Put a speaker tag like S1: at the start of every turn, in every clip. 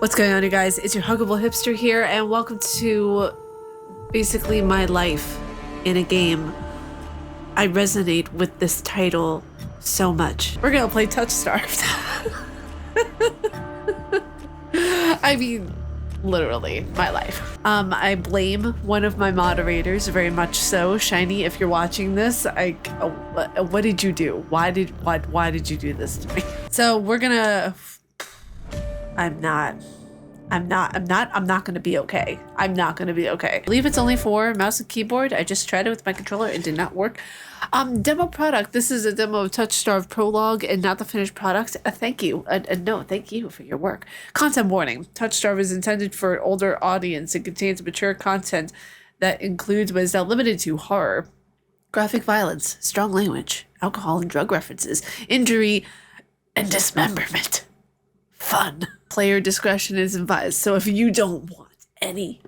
S1: What's going on, you guys? It's your Huggable Hipster here, and welcome to basically my life in a game. I resonate with this title so much. We're gonna play Touchstarved. I mean, literally, my life. I blame one of my moderators, very much so. Shiny, if you're watching this, what did you do? Why did you do this to me? So we're gonna... I'm not gonna be okay. I'm not gonna be okay. I believe it's only for mouse and keyboard. I just tried it with my controller. It did not work. Demo product. This is a demo of Touchstarved Prologue and not the finished product. Thank you. No, thank you for your work. Content warning. Touchstarved is intended for an older audience. It contains mature content that includes but is not limited to horror, graphic violence, strong language, alcohol and drug references, injury, and dismemberment. Fun. Player discretion is advised. So if you don't want any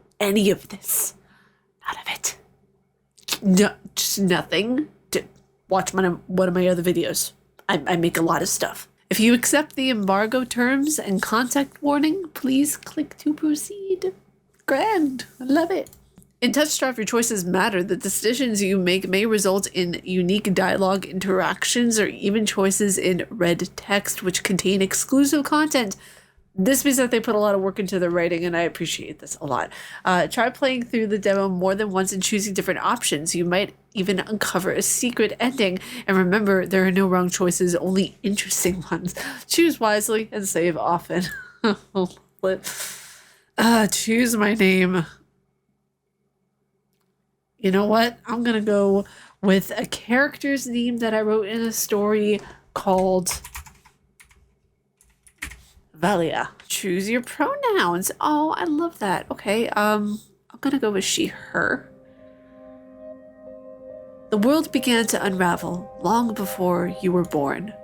S1: of this, none of it, no, just nothing, watch one of my other videos. I make a lot of stuff. If you accept the embargo terms and contact warning, please click to proceed. Grand. I love it. In Touchstarved, your choices matter. The decisions you make may result in unique dialogue interactions or even choices in red text, which contain exclusive content. This means that they put a lot of work into their writing, and I appreciate this a lot. Try playing through the demo more than once and choosing different options. You might even uncover a secret ending. And remember, there are no wrong choices, only interesting ones. Choose wisely and save often. Choose my name. You know what? I'm going to go with a character's name that I wrote in a story called Valia. Choose your pronouns. Oh, I love that. Okay, I'm going to go with she, her. The world began to unravel long before you were born.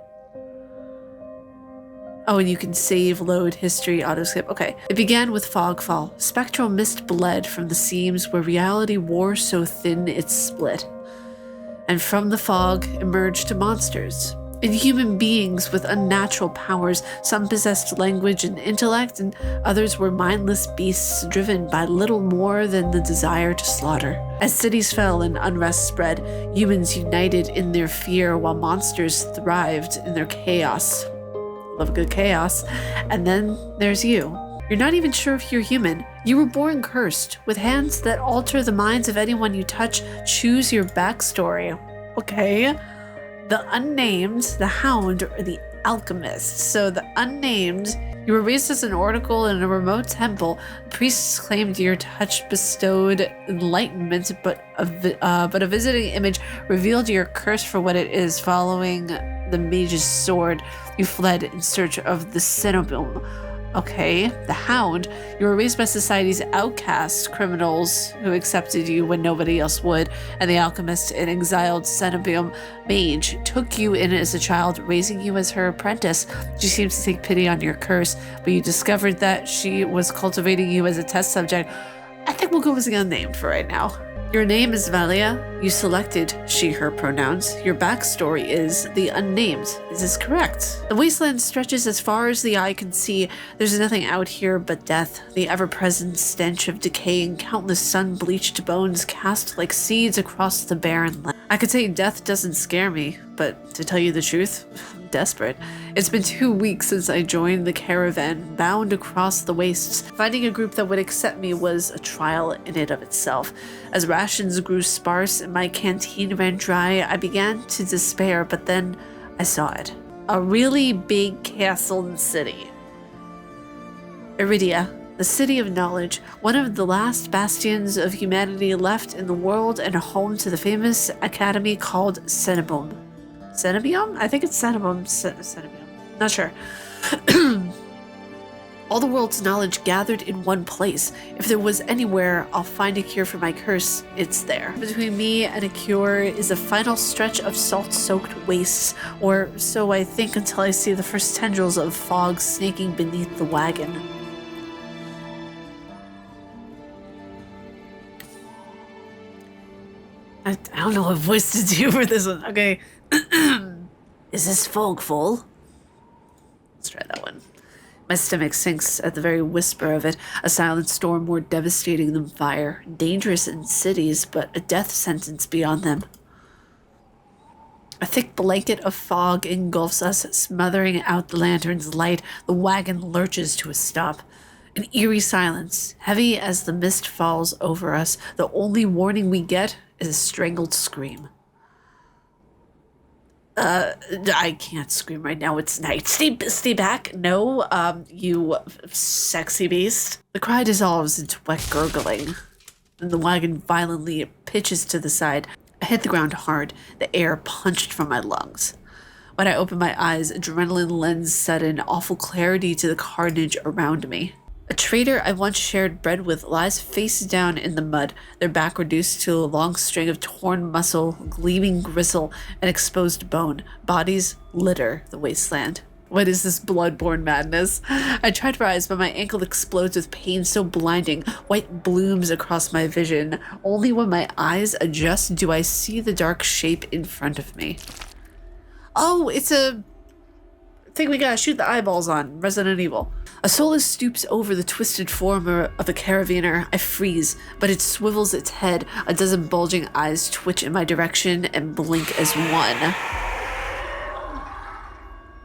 S1: Oh, and you can save, load, history, auto-skip. Okay. It began with fogfall. Spectral mist bled from the seams where reality wore so thin it split. And from the fog emerged monsters. Inhuman beings with unnatural powers. Some possessed language and intellect, and others were mindless beasts driven by little more than the desire to slaughter. As cities fell and unrest spread, humans united in their fear while monsters thrived in their chaos. Love a good chaos. And then there's you. You're not even sure if you're human. You were born cursed, with hands that alter the minds of anyone you touch. Choose your backstory. Okay. The unnamed, the hound, or the alchemist. So the unnamed, you were raised as an oracle in a remote temple. Priests claimed your touch bestowed enlightenment, but a visiting image revealed your curse for what it is. Following the mage's sword, you fled in search of the Cenobome. Okay, the hound. You were raised by society's outcasts, criminals who accepted you when nobody else would, and the alchemist, an exiled Cenobome mage, took you in as a child, raising you as her apprentice. She seems to take pity on your curse, but you discovered that she was cultivating you as a test subject. I think we'll go with the unnamed for right now. Your name is Valia. You selected she, her pronouns. Your backstory is the unnamed. Is this correct? The wasteland stretches as far as the eye can see. There's nothing out here but death. The ever-present stench of decaying, countless sun-bleached bones cast like seeds across the barren land. I could say death doesn't scare me, but to tell you the truth, I'm desperate. It's been 2 weeks since I joined the caravan, bound across the wastes. Finding a group that would accept me was a trial in and of itself. As rations grew sparse and my canteen ran dry, I began to despair, but then I saw it. A really big castle and city. Iridia, the city of knowledge, one of the last bastions of humanity left in the world and a home to the famous academy called Cenobome. Cenobome? I think it's Cenobome. Cenobome. Not sure. All the world's knowledge gathered in one place. If there was anywhere I'll find a cure for my curse, it's there. Between me and a cure is a final stretch of salt-soaked wastes, or so I think until I see the first tendrils of fog snaking beneath the wagon. I don't know what voice to do for this one. Okay. Is this fog full? Let's try that one. My stomach sinks at the very whisper of it, a silent storm more devastating than fire, dangerous in cities, but a death sentence beyond them. A thick blanket of fog engulfs us, smothering out the lantern's light. The wagon lurches to a stop. An eerie silence, heavy as the mist falls over us. The only warning we get is a strangled scream. I can't scream right now. It's night. Stay back. No, you sexy beast. The cry dissolves into wet gurgling. Then the wagon violently pitches to the side. I hit the ground hard, the air punched from my lungs. When I opened my eyes, adrenaline lends sudden, awful clarity to the carnage around me. A trader I once shared bread with lies face down in the mud, their back reduced to a long string of torn muscle, gleaming gristle, and exposed bone. Bodies litter the wasteland. What is this blood-borne madness? I try to rise, but my ankle explodes with pain so blinding. White blooms across my vision. Only when my eyes adjust do I see the dark shape in front of me. Oh, it's a thing we gotta shoot the eyeballs on. Resident Evil. A soulless stoops over the twisted form of the caravaner. I freeze, but it swivels its head. A dozen bulging eyes twitch in my direction and blink as one.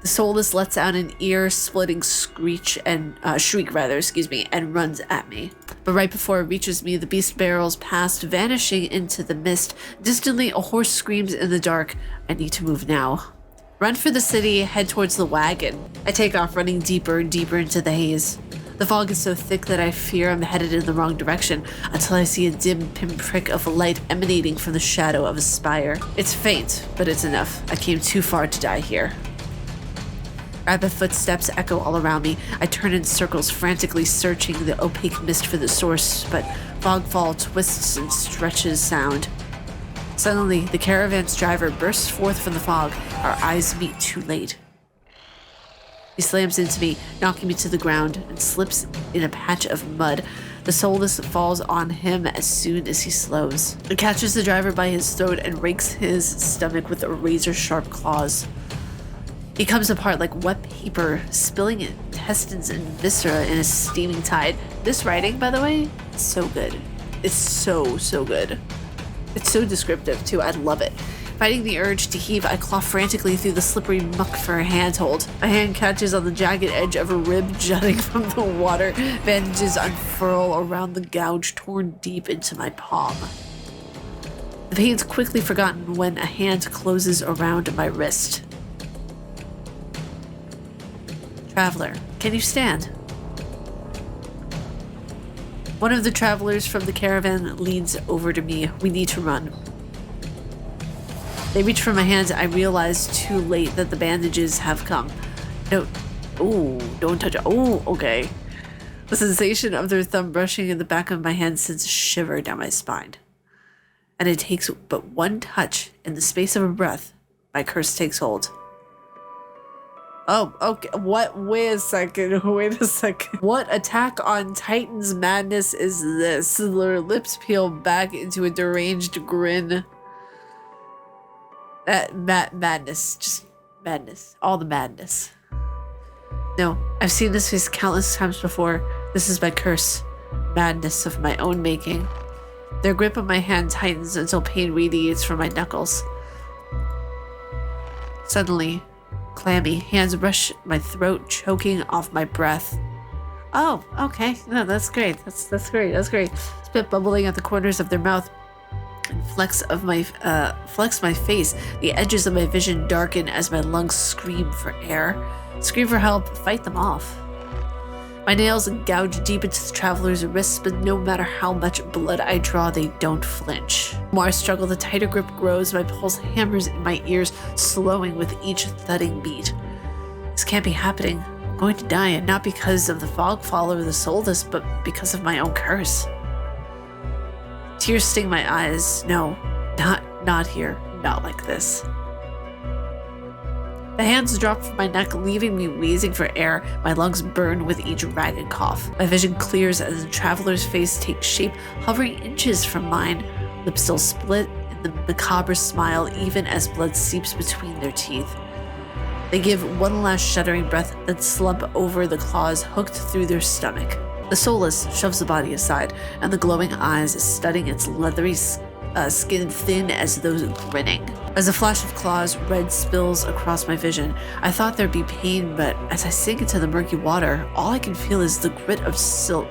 S1: The soulless lets out an ear-splitting shriek, and runs at me. But right before it reaches me, the beast barrels past, vanishing into the mist. Distantly, a horse screams in the dark. I need to move now. Run for the city, head towards the wagon. I take off, running deeper and deeper into the haze. The fog is so thick that I fear I'm headed in the wrong direction, until I see a dim pinprick of light emanating from the shadow of a spire. It's faint, but it's enough. I came too far to die here. Rapid footsteps echo all around me. I turn in circles, frantically searching the opaque mist for the source, but fogfall twists and stretches sound. Suddenly, the caravan's driver bursts forth from the fog. Our eyes meet too late. He slams into me, knocking me to the ground, and slips in a patch of mud. The soulless falls on him as soon as he slows. It catches the driver by his throat and rakes his stomach with razor-sharp claws. He comes apart like wet paper, spilling intestines and viscera in a steaming tide. This writing, by the way, is so good. It's so good. It's so descriptive, too. I love it. Fighting the urge to heave, I claw frantically through the slippery muck for a handhold. My hand catches on the jagged edge of a rib jutting from the water. Bandages unfurl around the gouge torn deep into my palm. The pain's quickly forgotten when a hand closes around my wrist. Traveler, can you stand? One of the travelers from the caravan leans over to me. We need to run. They reach for my hands. I realize too late that the bandages have come. No. Ooh, don't touch it. Oh, okay. The sensation of their thumb brushing in the back of my hand sends a shiver down my spine. And it takes but one touch. In the space of a breath, my curse takes hold. Oh, okay. What? Wait a second. What attack on Titan's madness is this? Their lips peel back into a deranged grin. Madness. Just madness. All the madness. No, I've seen this face countless times before. This is my curse. Madness of my own making. Their grip on my hand tightens until pain radiates from my knuckles. Suddenly, clammy hands rush my throat, choking off my breath. Oh, okay. No, that's great. That's great. Spit bubbling at the corners of their mouth and flex my face. The edges of my vision darken as my lungs scream for air. Scream for help, fight them off. My nails gouge deep into the traveler's wrists, but no matter how much blood I draw, they don't flinch. The more I struggle, the tighter grip grows. My pulse hammers in my ears, slowing with each thudding beat. This can't be happening. I'm going to die, and not because of the fogfall or the soulless, but because of my own curse. Tears sting my eyes. No, not here. Not like this. The hands drop from my neck, leaving me wheezing for air. My lungs burn with each ragged cough. My vision clears as the traveler's face takes shape, hovering inches from mine. Lips still split in the macabre smile, even as blood seeps between their teeth. They give one last shuddering breath, then slump over the claws hooked through their stomach. The soulless shoves the body aside, and the glowing eyes studying its leathery skin thin as those grinning. As a flash of claws, red spills across my vision. I thought there'd be pain, but as I sink into the murky water, all I can feel is the grit of silt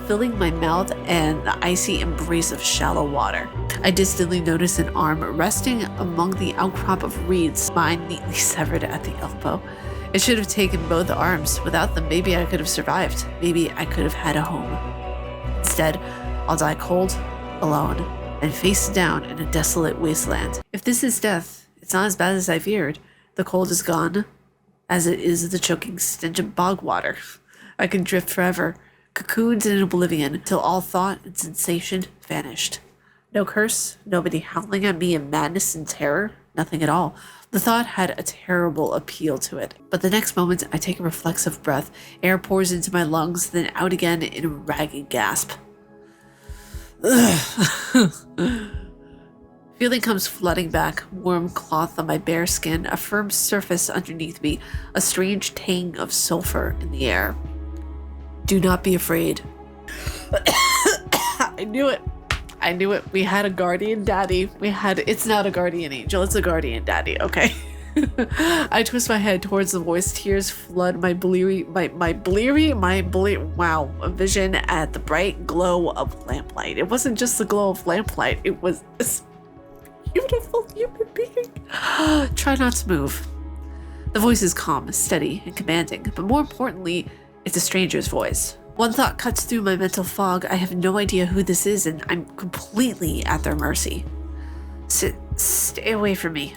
S1: filling my mouth and the icy embrace of shallow water. I distantly notice an arm resting among the outcrop of reeds, mine neatly severed at the elbow. It should have taken both arms. Without them, maybe I could have survived. Maybe I could have had a home. Instead, I'll die cold, alone, and face down in a desolate wasteland. If this is death, it's not as bad as I feared. The cold is gone, as it is the choking stench of bog water. I can drift forever, cocooned in oblivion, till all thought and sensation vanished. No curse, nobody howling at me in madness and terror, nothing at all. The thought had a terrible appeal to it, but the next moment I take a reflexive breath. Air pours into my lungs, then out again in a ragged gasp. Feeling comes flooding back, warm cloth on my bare skin, a firm surface underneath me, a strange tang of sulfur in the air. Do not be afraid. I knew it. I knew it. We had a guardian daddy. It's not a guardian angel, it's a guardian daddy, okay? I twist my head towards the voice. Tears flood my vision at the bright glow of lamplight. It wasn't just the glow of lamplight, it was this beautiful human being. Try not to move. The voice is calm, steady, and commanding, but more importantly, it's a stranger's voice. One thought cuts through my mental fog. I have no idea who this is, and I'm completely at their mercy. Stay away from me.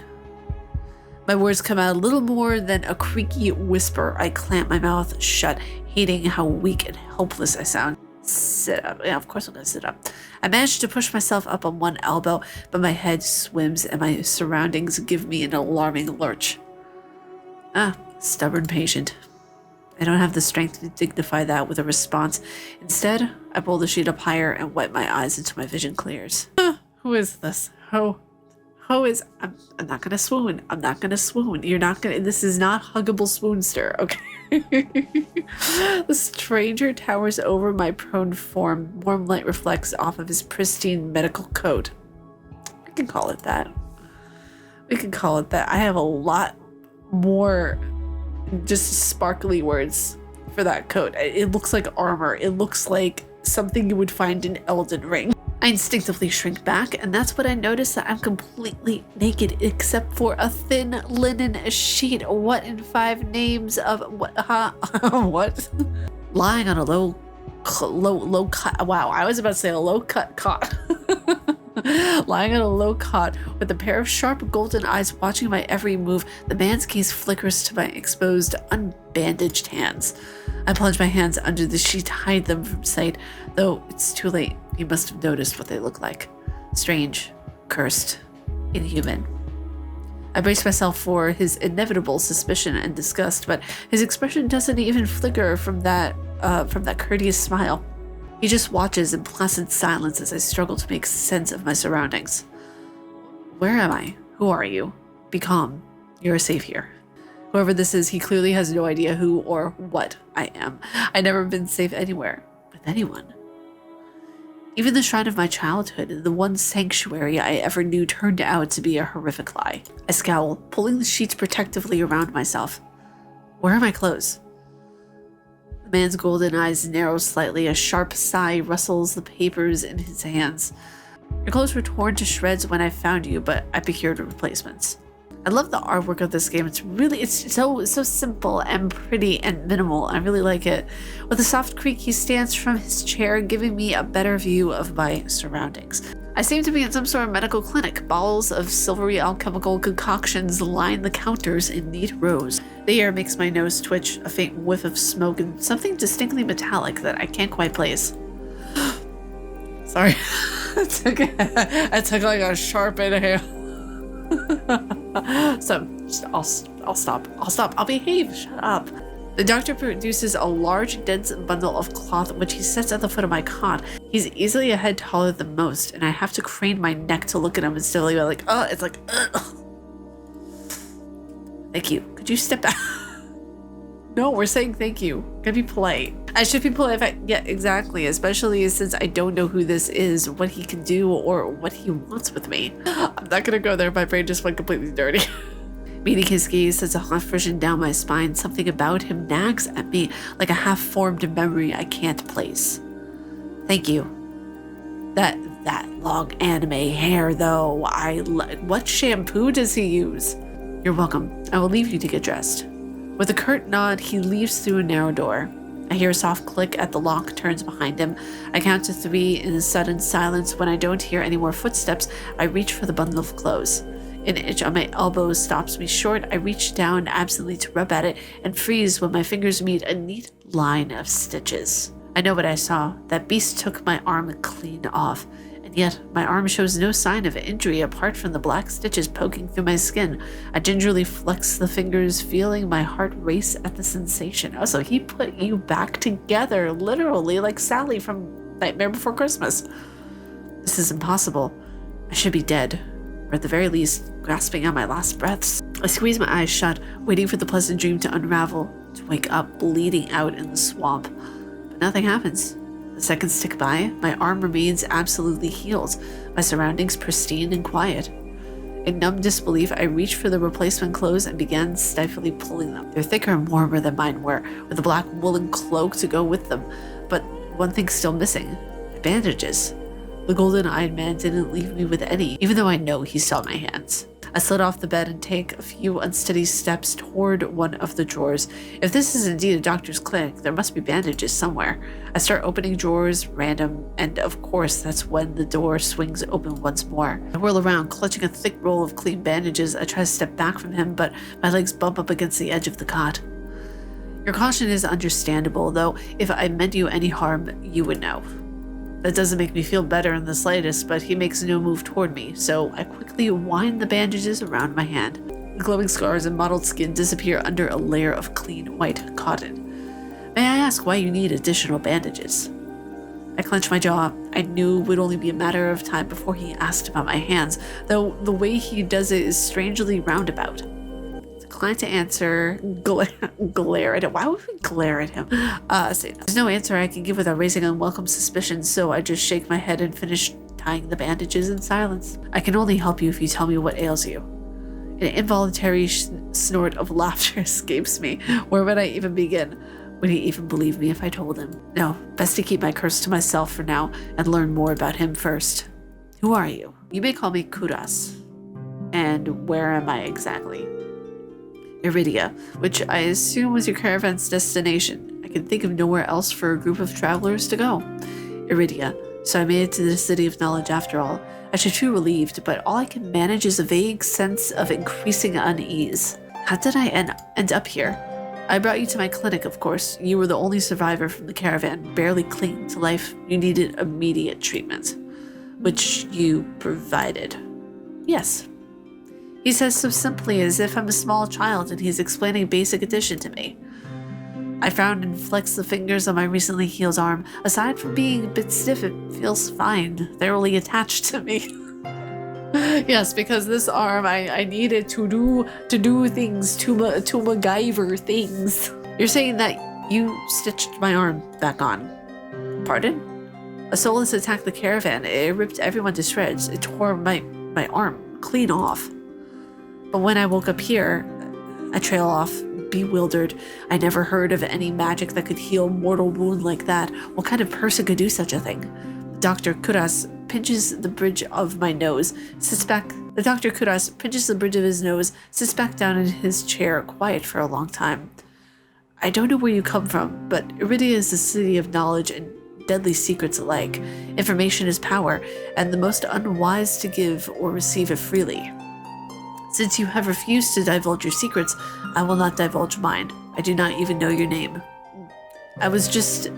S1: My words come out a little more than a creaky whisper. I clamp my mouth shut, hating how weak and helpless I sound. Sit up. Yeah, of course I'm gonna sit up. I manage to push myself up on one elbow, but my head swims and my surroundings give me an alarming lurch. Stubborn patient. I don't have the strength to dignify that with a response. Instead, I pull the sheet up higher and wipe my eyes until my vision clears. Who is this? I'm not gonna swoon. I'm not gonna swoon. This is not huggable swoonster, okay? The stranger towers over my prone form. Warm light reflects off of his pristine medical coat. We can call it that. I have a lot more just sparkly words for that coat. It looks like armor. It looks like something you would find in Elden Ring. I instinctively shrink back, and that's when I notice that I'm completely naked except for a thin linen sheet. What in 5 names of what? What? Lying on a low cut. Wow, I was about to say a low cut cot. Lying on a low cot with a pair of sharp golden eyes watching my every move, the man's gaze flickers to my exposed, unbandaged hands. I plunge my hands under the sheet to hide them from sight, though it's too late. He must have noticed what they look like. Strange, cursed, inhuman. I brace myself for his inevitable suspicion and disgust, but his expression doesn't even flicker from that courteous smile. He just watches in placid silence as I struggle to make sense of my surroundings. Where am I? Who are you? Be calm. You're safe here. Whoever this is, he clearly has no idea who or what I am. I've never been safe anywhere with anyone. Even the shrine of my childhood, the one sanctuary I ever knew, turned out to be a horrific lie. I scowl, pulling the sheets protectively around myself. Where are my clothes? The man's golden eyes narrow slightly. A sharp sigh rustles the papers in his hands. Your clothes were torn to shreds when I found you, but I procured replacements. I love the artwork of this game. It's so simple and pretty and minimal. I really like it. With a soft creak, he stands from his chair, giving me a better view of my surroundings. I seem to be in some sort of medical clinic. Bottles of silvery alchemical concoctions line the counters in neat rows. The air makes my nose twitch, a faint whiff of smoke, and something distinctly metallic that I can't quite place. Sorry. I took like a sharp inhale. So, I'll stop. I'll behave. Shut up. The doctor produces a large, dense bundle of cloth, which he sets at the foot of my cot. He's easily a head taller than most, and I have to crane my neck to look at him and still be like, it's like, ugh. Thank you. Could you step back? No, we're saying thank you. Gotta be polite. I should be polite if I... Yeah, exactly. Especially since I don't know who this is, what he can do, or what he wants with me. I'm not gonna go there. My brain just went completely dirty. Meeting his gaze sends a hot friction down my spine. Something about him nags at me like a half-formed memory I can't place. Thank you. That long anime hair, though. What shampoo does he use? You're welcome. I will leave you to get dressed. With a curt nod, he leaves through a narrow door. I hear a soft click as the lock turns behind him. I count to 3 in a sudden silence. When I don't hear any more footsteps, I reach for the bundle of clothes. An itch on my elbow stops me short. I reach down absently to rub at it and freeze when my fingers meet a neat line of stitches. I know what I saw. That beast took my arm clean off. And yet, my arm shows no sign of injury apart from the black stitches poking through my skin. I gingerly flex the fingers, feeling my heart race at the sensation. Oh, so he put you back together, literally, like Sally from Nightmare Before Christmas. This is impossible. I should be dead, or at the very least, grasping at my last breaths. I squeeze my eyes shut, waiting for the pleasant dream to unravel, to wake up bleeding out in the swamp. But nothing happens. The seconds tick by, my arm remains absolutely healed, my surroundings pristine and quiet. In numb disbelief, I reach for the replacement clothes and began stiflingly pulling them. They're thicker and warmer than mine were, with a black woolen cloak to go with them. But one thing's still missing: my bandages. The golden-eyed man didn't leave me with any, even though I know he saw my hands. I slid off the bed and take a few unsteady steps toward one of the drawers. If this is indeed a doctor's clinic, there must be bandages somewhere. I start opening drawers, random, and of course that's when the door swings open once more. I whirl around, clutching a thick roll of clean bandages. I try to step back from him, but my legs bump up against the edge of the cot. Your caution is understandable, though if I meant you any harm, you would know. That doesn't make me feel better in the slightest, but he makes no move toward me, so I quickly wind the bandages around my hand. The glowing scars and mottled skin disappear under a layer of clean white cotton. May I ask why you need additional bandages? I clench my jaw. I knew it would only be a matter of time before he asked about my hands, though the way he does it is strangely roundabout. Decline to answer, glare at him. Why would we glare at him? Say no. There's no answer I can give without raising unwelcome suspicion, so I just shake my head and finish tying the bandages in silence. I can only help you if you tell me what ails you. An involuntary snort of laughter escapes me. Where would I even begin? Would he even believe me if I told him? No, best to keep my curse to myself for now and learn more about him first. Who are you? You may call me Kudas. And where am I exactly? Iridia, which I assume was your caravan's destination. I can think of nowhere else for a group of travelers to go. Iridia, so I made it to the City of Knowledge after all. I should feel relieved, but all I can manage is a vague sense of increasing unease. How did I end up here? I brought you to my clinic, of course. You were the only survivor from the caravan, barely clinging to life. You needed immediate treatment, which you provided. Yes. He says so simply as if I'm a small child and he's explaining basic addition to me. I frowned and flexed the fingers on my recently healed arm. Aside from being a bit stiff, it feels fine, thoroughly attached to me. Yes, because this arm I needed to do things, to MacGyver things. You're saying that you stitched my arm back on. Pardon? A soulless attacked the caravan. It ripped everyone to shreds. It tore my arm clean off. But when I woke up here, I trail off, bewildered. I never heard of any magic that could heal a mortal wound like that. What kind of person could do such a thing? Dr. Kudas pinches the bridge of my nose, sits back. The Dr. Kudas pinches the bridge of his nose, sits back down in his chair, quiet for a long time. I don't know where you come from, but Iridia is the city of knowledge and deadly secrets alike. Information is power, and the most unwise to give or receive it freely. Since you have refused to divulge your secrets, I will not divulge mine. I do not even know your name. I was just...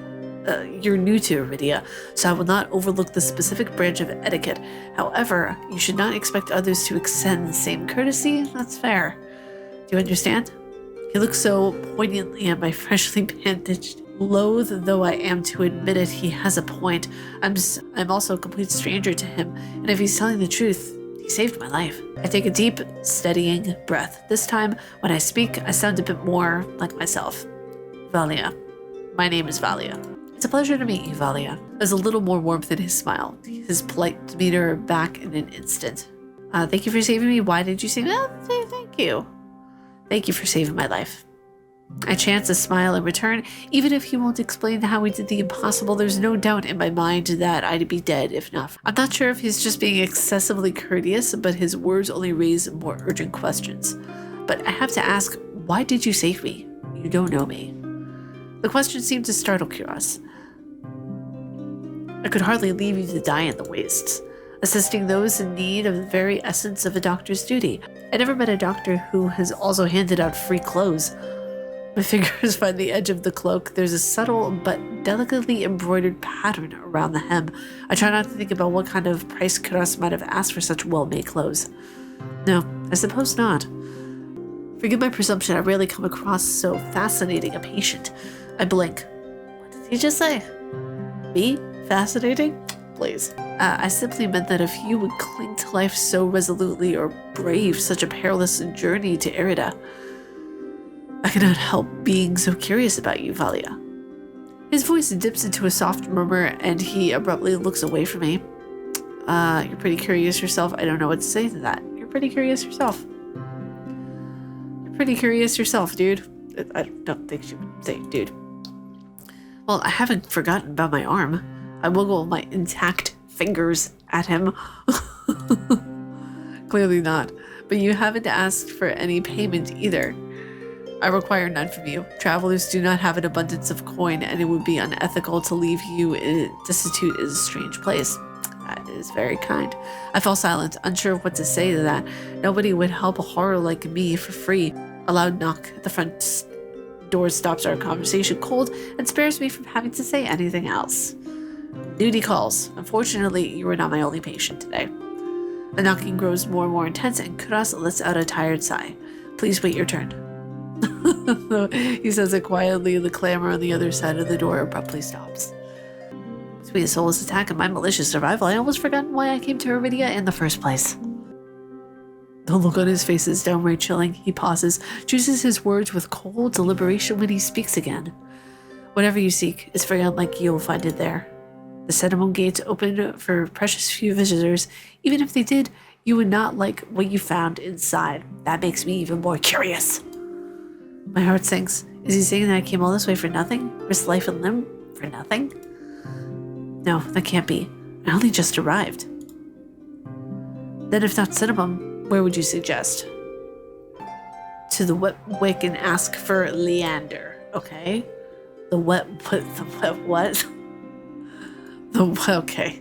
S1: you're new to Iridia, so I will not overlook the specific branch of etiquette. However, you should not expect others to extend the same courtesy. That's fair. Do you understand? He looks so poignantly at my freshly bandaged. Loath though I am to admit it, he has a point. I'm also a complete stranger to him, and if he's telling the truth, he saved my life. I take a deep, steadying breath. This time, when I speak, I sound a bit more like myself. Valia. My name is Valia. It's a pleasure to meet you, Valia. There's a little more warmth in his smile, his polite demeanor back in an instant. Thank you for saving me. Why did you save me? Thank you. Thank you for saving my life. I chance a smile in return. Even if he won't explain how he did the impossible, there's no doubt in my mind that I'd be dead if not. I'm not sure if he's just being excessively courteous, but his words only raise more urgent questions. But I have to ask, why did you save me? You don't know me. The question seemed to startle Kuros. I could hardly leave you to die in the wastes, assisting those in need of the very essence of a doctor's duty. I never met a doctor who has also handed out free clothes. My fingers find the edge of the cloak. There's a subtle but delicately embroidered pattern around the hem. I try not to think about what kind of price Kuros might have asked for such well-made clothes. No, I suppose not. Forgive my presumption, I rarely come across so fascinating a patient. I blink. What did he just say? Me? Fascinating? Please. I simply meant that if you would cling to life so resolutely or brave such a perilous journey to Irida, I cannot help being so curious about you, Valia. His voice dips into a soft murmur and he abruptly looks away from me. You're pretty curious yourself. I don't know what to say to that. You're pretty curious yourself. You're pretty curious yourself, dude. I don't think she would say dude. Well, I haven't forgotten about my arm. I wiggle my intact fingers at him. Clearly not. But you haven't asked for any payment either. I require none from you. Travelers do not have an abundance of coin, and it would be unethical to leave you destitute in a strange place. That is very kind. I fall silent, unsure of what to say to that. Nobody would help a horror like me for free. A loud knock at the front door stops our conversation cold and spares me from having to say anything else. Duty calls. Unfortunately, you are not my only patient today. The knocking grows more and more intense, and Kuros lets out a tired sigh. Please wait your turn. He says it quietly, and the clamor on the other side of the door abruptly stops. Between a soulless attack and my malicious survival, I almost forgotten why I came to Iridia in the first place. The look on his face is downright chilling. He pauses, chooses his words with cold deliberation when he speaks again. Whatever you seek, it's very unlikely you will find it there. The Cinnamon gates open for precious few visitors. Even if they did, you would not like what you found inside. That makes me even more curious. My heart sinks. Is he saying that I came all this way for nothing? Risk life and limb for nothing? No, that can't be. I only just arrived. Then if not Cinnamon, where would you suggest? To the wet wick and ask for Leander. Okay. The wet what? Okay.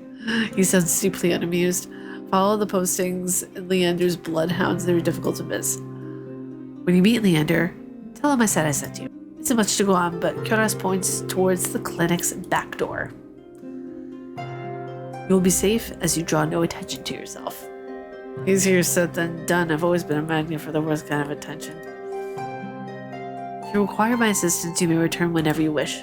S1: He sounds deeply unamused. Follow the postings in Leander's bloodhounds. They're difficult to miss. When you meet Leander, tell him I said I sent you. It's too much to go on, but Kuros points towards the clinic's back door. You will be safe as you draw no attention to yourself. Easier said than done. I've always been a magnet for the worst kind of attention. If you require my assistance, you may return whenever you wish.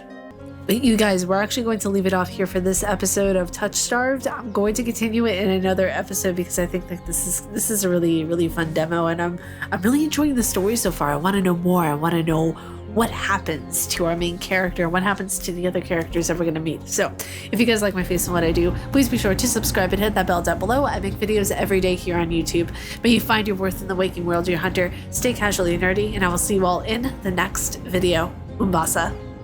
S1: But you guys, we're actually going to leave it off here for this episode of Touchstarved. I'm going to continue it in another episode because I think that this is a really, really fun demo, and I'm really enjoying the story so far. I want to know more. I want to know what happens to our main character, what happens to the other characters that we're going to meet. So if you guys like my face and what I do, please be sure to subscribe and hit that bell down below. I make videos every day here on YouTube. May you find your worth in the waking world, your hunter. Stay casually nerdy, and I will see you all in the next video. Umbasa.